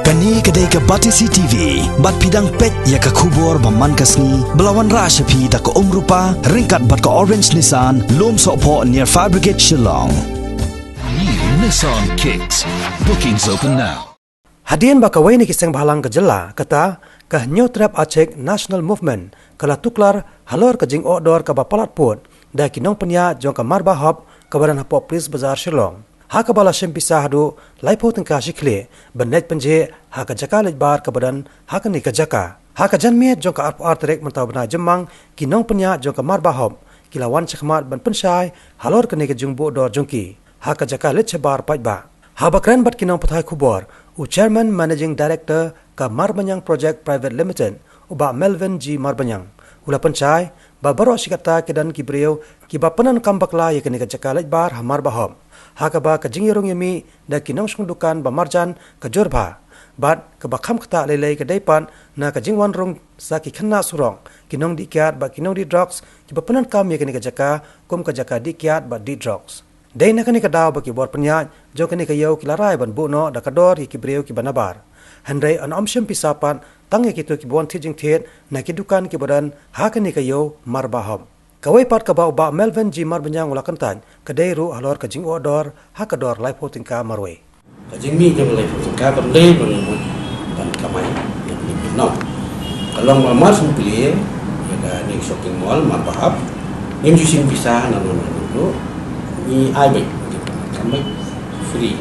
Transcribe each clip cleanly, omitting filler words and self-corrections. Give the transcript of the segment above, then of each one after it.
Kani kedai ke Batisi TV, bat pidang pet ya ke kubur baman kasni, belawan rasyapi tak ke rupa, ringkat bat ke Orange Nissan, lom sokpo near Fire Brigade Shillong. New Nissan Kicks. Bookings open now. Hadian bakawai ni kiseng bahalang kejela kata ke New Trap Aceh National Movement kala tuklar halor ke jing outdoor ke bapalat put da kinong penya jong ke marbahop ke badan hapok Police Bazar Shillong. Ha ke bala syempisa hadu laipo tengka shikle benet penje ha ke jaka lejbar ke badan ha ke ni ke jaka. Ha ke janmiet jong ke arp trek mentau bena jemang kinong penya jong ke marbahop kilawan cekmat ban pensyai halor ke ni ke jung dor jongki. Ha ke jaka lej sebar pajba. Ha bakran bat kinong patai kubor u Chairman Managing Director ke Marbanyang Project Private Limited uba Melvin G. Marbanyang. Ula pencai ba baro sikata kedan kibriu ki ba penan kambakla ya kene kecaka lejbar hamar bahom. Ha ka ba ka jingyerong yemi da kinong sundukan ba marjan ka jorba. Bat ka ba kham khata lelei ka daipan na ka jingwan rong sa ki khanna surong kinong dikyat ba kinong di drugs ki ba penan kam ya kene kecaka kum ka jaka dikyat ba di drugs. Dai na kani ka daw ba ki bor penya jo kani ka yau ki larai ban bu no da ka dor ki breu ki banabar. Handai an omshem pisapan tangi ki tu ki bon thijing thet na ki dukan ki bodan ha kani ka yau marbahom. Kawai pat ka ba uba Melvin G. Marbanyang ulakan tan kedai ru halor ka jing odor ha ka dor life tingka marwe. Ka jing mi jong life tingka ban le ban kamai ni no. Kalau mamar sum pilih ya da ni shopping mall marbahap nim jusim pisah na no ni ai baik kami free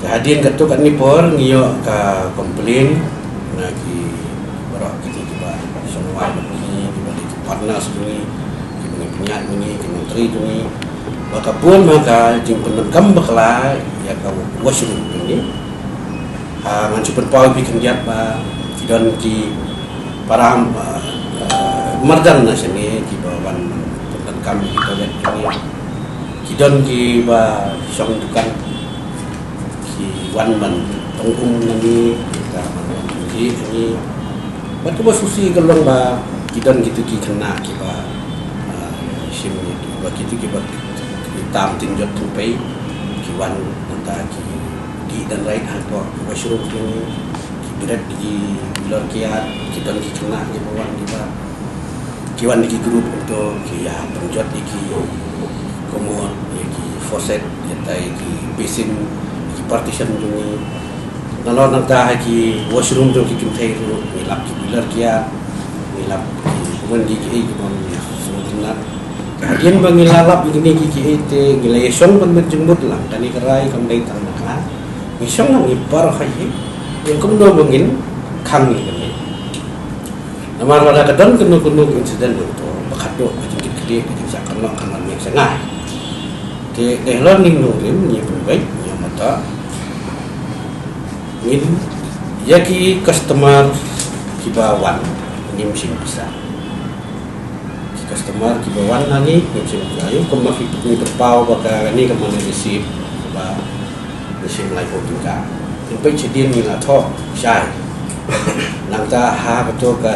kehadiran ketuk ni por ngiyo ka komplain na ki barak kita coba semua ni di panas ni kita punya ni kita menteri ni maka pun maka jing penekam bakla ya ka washroom ni ngan super pau bi kenjat ba kidan ki para mardan na sini ki bawan penekam kita lihat ni kidon ki ba song dukan ki wan man tongkum nani kita ji ni batu ba susi galong ba kidon gitu ki kena ki ba sim ni ba gitu ki ba tam tinjot tupai ki wan nanta ki di dan right hand ko ba syurung ni ki berat di lor kiat kidon ki kena ki ba wan di ba ki wan di grup untuk ki ya penjot di ki komod ki faucet yatai ki basin ki partition ni nalor nanta ki washroom jo ki kimthai ru milap ki pilar kia milap ki mandi ki bon sunna kadian bangilalap ini ki ite ngilation ban berjemut lang tani kerai kam dai tang na misong nang ipar khai yang kum do bangin khang ni kan namar wala kadon kunu insiden to bakado ajin kiri ki sakam no kan ni sangai de learning nurin ni baik ni mata in yaki customer kibawan nim sim bisa customer kibawan nani nim sim ayo kemah ni berpau baka ni kemana receive ba sim lai ko tingka impai chedin ni la tho sai nangta ha betul ka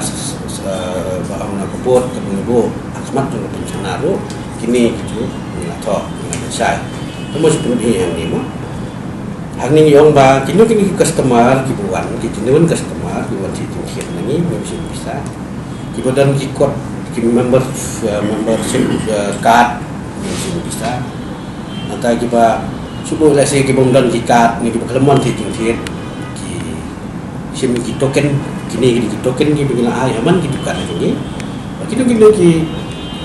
ba amna kubur ke menunggu akhmat tu pencenaru kini gitu ni la tho sai kamu seperti yang ni mah hang ni yong ba kini customer kibuan kitinun customer kibuan titin ni mesti bisa kibudan kikot ki membership card mesti bisa nanti kiba subuh lesi kibung dan kikat ni kiba kelemon titin ki sim ki token kini ki token ki bingla ai aman ki bukan ni kini ki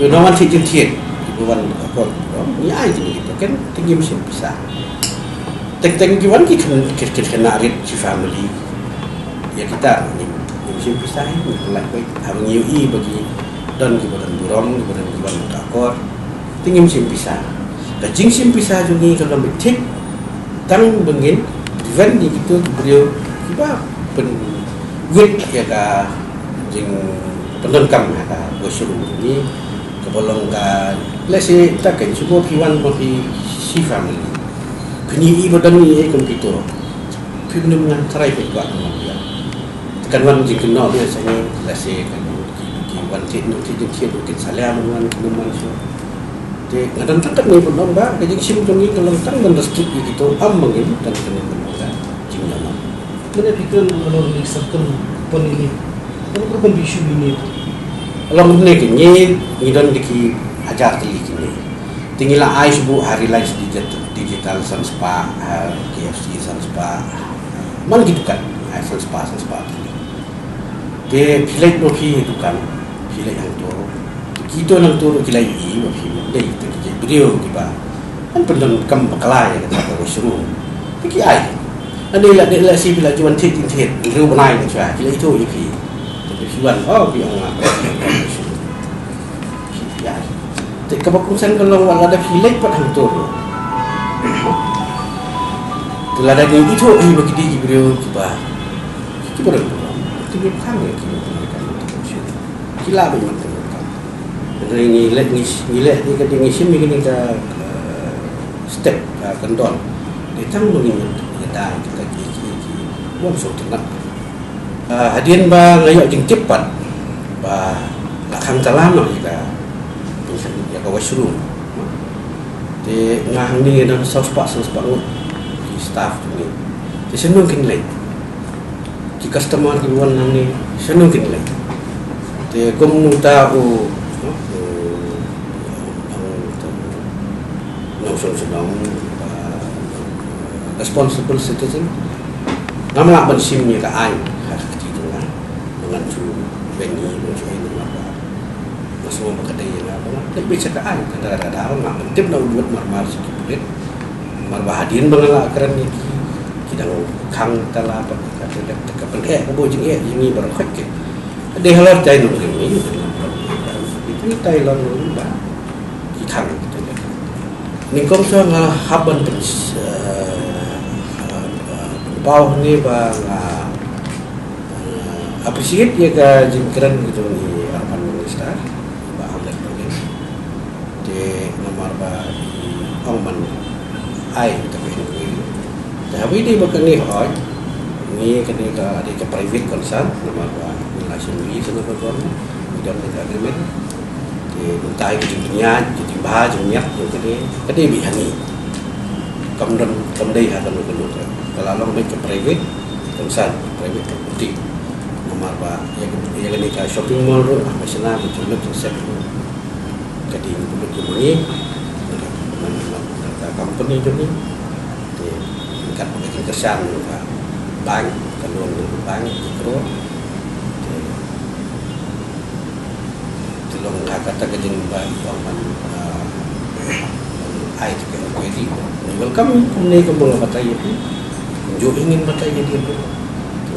nawan titin kibuan akor ni ai ni kan tinggi mesin bisa tek-tek kiwan kita kena arit si family ya kita ni mesin bisa ni kelak baik harus nyui bagi dan kibadan burong kibadan kiban takor tinggi mesin bisa kajing mesin bisa jungi kalau betik tang bengin event ni gitu beliau kiba pen wit ya ka jing penengkam ya ka bosyuru ni kebolong ka lesi takkan cukup kiwan bagi si family kini ibu dan ni ikut itu film dengan cerai berkuat dengan dia tekan wan jika nak biasanya lesi kan kiwan tidur mungkin salah dengan kenuman so de ngadan tak ni pun nombak jadi sim tu ni kalau tang dan restrip gitu am mungkin dan kena nombak jingnya Mana fikir kalau ni sakal penili. Kalau kau bisu ini tu. Alam ni kini don diki ajar teli kini. Tinggilah ai subuh hari lain digital sanspa KFC sanspa. Mana gitu kan? Ai sanspa teli. Dia pilih no ki itu kan. Pilih yang tu. Kita nang tu kita i wa pilih. Dia itu kita beliau tiba. Kan perlu kam bakalai kata ko suruh. Ki ai. Dia lah si bila jual tit riu benai ni cua. Bila itu iki. Tapi jual pi orang ya. Tapi kebakusan kalau wala ada pilih pat hang tu. Telah ada itu bagi dia beliau tiba. Kita boleh. Kita kan ya kita. Kila memang tu. Jadi ngilet ni kata ngisim ni kita step kendor. Dia tang mengingat dah kita buat suatu nak hadian ba ngayok jeng cepat ba lakang talama kita bisa ya ka washroom de ngah ni dan sauce pak ngut di staff tu ni de senung kin lek ki customer ki wan nang ni senung kin lek de gom nu ta u no so responsible citizen nama nak bersimnya ke ai hati tu kan dengan tu bengi macam ini apa semua berkedai yang apa tapi cakap ai kadang-kadang nak mentip nak buat marmar sikit boleh marmar hadirin mengelak keren ni kita kang tala apa kata dekat pendek bobo jeng ini baru khot ke dia halar cai nu ini itu Thailand ni ba kita ni kong so haban bawah ni bang appreciate dia ke jengkeran gitu ni harapan minister bang Hamdan Bangin di nomor bang Ongman ai tapi ni tapi dia bukan ni hoi ni kena ada ke private concern nomor bang relation ni sama kawan dan agreement di untai ke dunia jadi bahas dunia jadi bihani kamdai akan berkeluar kalau orang make private concern private property nomor ba yang ni ka shopping mall ro masana betul konsep jadi betul ni company tu ni tingkat pengajian kesan bank kalau bank mikro tolong kata kejeng bank orang ai tu kan jadi welcome ni kembang batai itu jo ingin baca jadi apa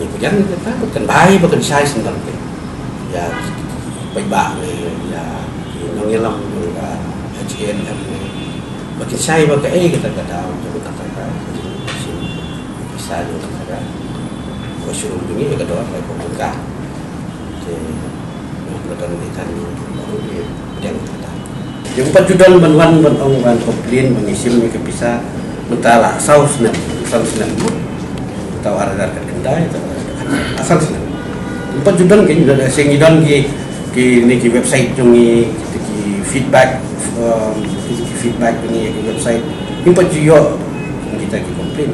ni pujan kita bukan baik bukan sai sebenarnya ya baik ni ya nong yelam juga HNM ni bukan sai bagai kita kata untuk kata bisa juga kata ko suruh ini ke doa baik pemuka jadi pelaturan kita ni baru dia yang kata yang 4 juta bantuan ban komplain mengisim ni bisa mentala saus nem tahu ada kendai asal senang 4 judan ke sudah sing idon ki ni ki website jungi ki feedback ni ki website 4 juta kita ki komplain